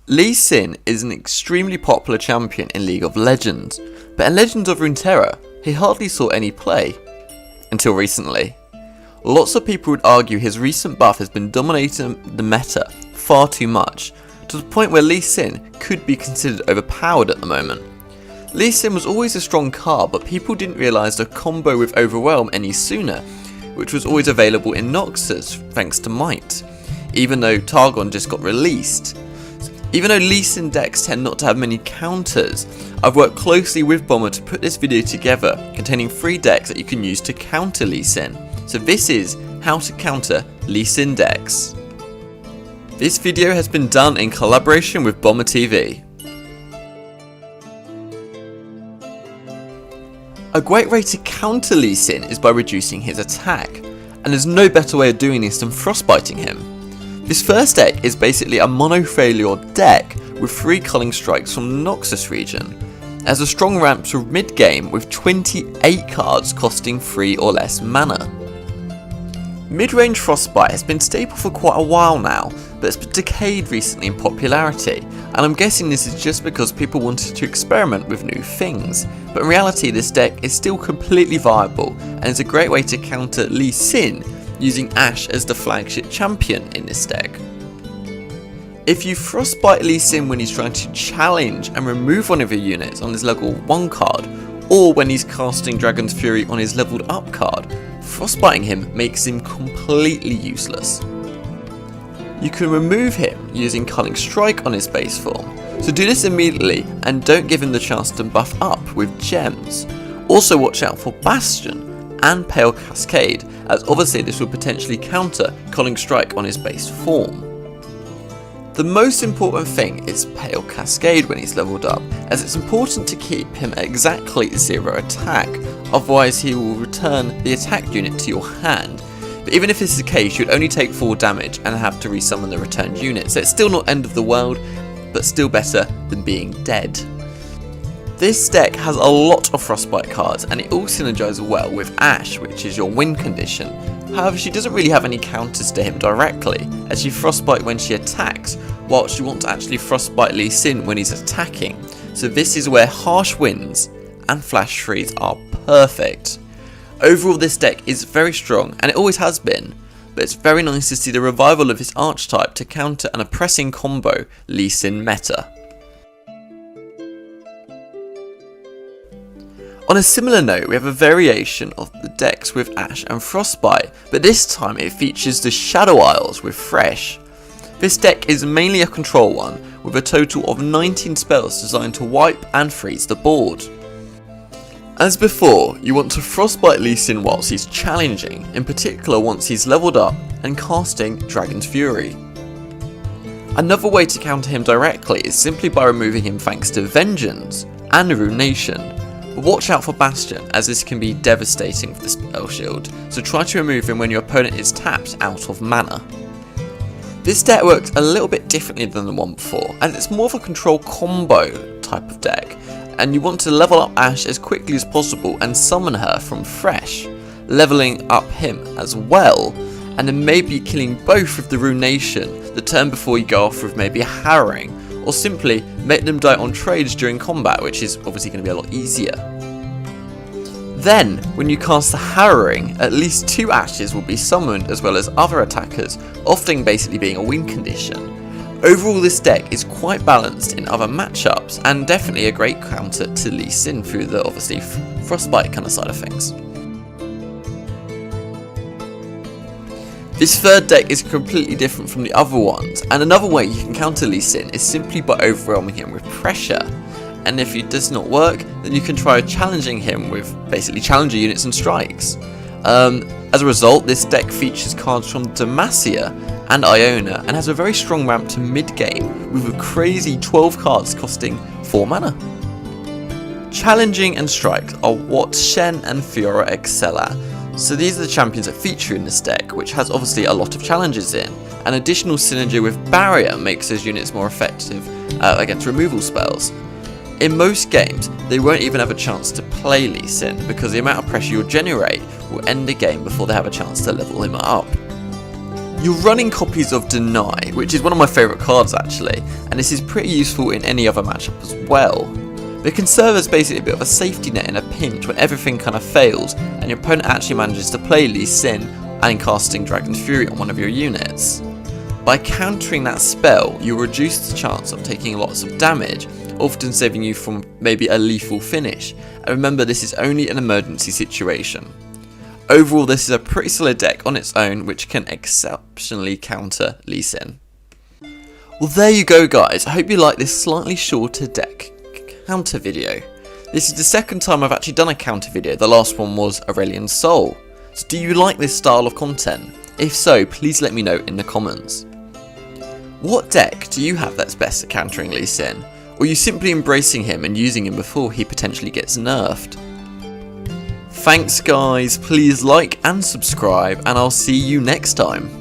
Lee Sin is an extremely popular champion in League of Legends, but in Legend of Runeterra, he hardly saw any play. Until recently. Lots of people would argue his recent buff has been dominating the meta far too much, to the point where Lee Sin could be considered overpowered at the moment. Lee Sin was always a strong card, but people didn't realise the combo with overwhelm any sooner, which was always available in Noxus thanks to Might, even though Targon just got released. Even though Lee Sin decks tend not to have many counters, I've worked closely with Bomber to put this video together containing 3 decks that you can use to counter Lee Sin. So this is how to counter Lee Sin decks. This video has been done in collaboration with Bomber TV. A great way to counter Lee Sin is by reducing his attack, and there's no better way of doing this than frostbiting him. This first deck is basically a mono failure deck with 3 culling strikes from the Noxus region. It has a strong ramp to mid game with 28 cards costing 3 or less mana. Midrange Frostbite has been stable for quite a while now, but it's decayed recently in popularity, and I'm guessing this is just because people wanted to experiment with new things. But in reality this deck is still completely viable and is a great way to counter Lee Sin using Ashe as the flagship champion in this deck. If you frostbite Lee Sin when he's trying to challenge and remove one of your units on his level 1 card, or when he's casting Dragon's Fury on his leveled up card, frostbiting him makes him completely useless. You can remove him using Culling Strike on his base form, so do this immediately and don't give him the chance to buff up with gems. Also watch out for Bastion and Pale Cascade, as obviously this will potentially counter Culling Strike on his base form. The most important thing is Pale Cascade when he's leveled up, as it's important to keep him at exactly 0 attack, otherwise he will return the attack unit to your hand. But even if this is the case, you'd only take 4 damage and have to resummon the returned unit, so it's still not end of the world, but still better than being dead. This deck has a lot of frostbite cards, and it all synergizes well with Ashe, which is your win condition. However, she doesn't really have any counters to him directly, as she frostbite when she attacks, whilst you want to actually frostbite Lee Sin when he's attacking. So this is where harsh winds and flash freeze are perfect. Overall this deck is very strong, and it always has been, but it's very nice to see the revival of this archetype to counter an oppressing combo Lee Sin meta. On a similar note, we have a variation of the decks with Ashe and Frostbite, but this time it features the Shadow Isles with Thresh. This deck is mainly a control one, with a total of 19 spells designed to wipe and freeze the board. As before, you want to Frostbite Lee Sin whilst he's challenging, in particular once he's leveled up and casting Dragon's Fury. Another way to counter him directly is simply by removing him thanks to Vengeance and Ruination. But watch out for Bastion, as this can be devastating for the spell shield, so try to remove him when your opponent is tapped out of mana. This deck works a little bit differently than the one before, as it's more of a control combo type of deck, and you want to level up Ashe as quickly as possible and summon her from Thresh, leveling up him as well, and then maybe killing both with the Ruination the turn before you go off with maybe a Harrowing, or simply make them die on trades during combat, which is obviously going to be a lot easier. Then, when you cast the Harrowing, at least 2 Ashes will be summoned as well as other attackers, often basically being a win condition. Overall this deck is quite balanced in other matchups, and definitely a great counter to Lee Sin through the obviously frostbite kind of side of things. This third deck is completely different from the other ones, and another way you can counter Lee Sin is simply by overwhelming him with pressure. And if it does not work, then you can try challenging him with basically challenger units and strikes. As a result, this deck features cards from Demacia and Iona, and has a very strong ramp to mid game with a crazy 12 cards costing 4 mana. Challenging and strikes are what Shen and Fiora excel at. So these are the champions that feature in this deck, which has obviously a lot of challenges in. An additional synergy with Barrier makes those units more effective against removal spells. In most games, they won't even have a chance to play Lee Sin, because the amount of pressure you'll generate will end the game before they have a chance to level him up. You're running copies of Deny, which is one of my favourite cards actually, and this is pretty useful in any other matchup as well. It can serve as basically a bit of a safety net in a pinch when everything kind of fails and your opponent actually manages to play Lee Sin and casting Dragon's Fury on one of your units. By countering that spell, you'll reduce the chance of taking lots of damage, often saving you from maybe a lethal finish, and remember this is only an emergency situation. Overall, this is a pretty solid deck on its own which can exceptionally counter Lee Sin. Well, there you go guys, I hope you like this slightly shorter deck counter video. This is the second time I've actually done a counter video, the last one was Aurelion Sol. So do you like this style of content? If so, please let me know in the comments. What deck do you have that's best at countering Lee Sin? Or are you simply embracing him and using him before he potentially gets nerfed? Thanks guys, please like and subscribe and I'll see you next time.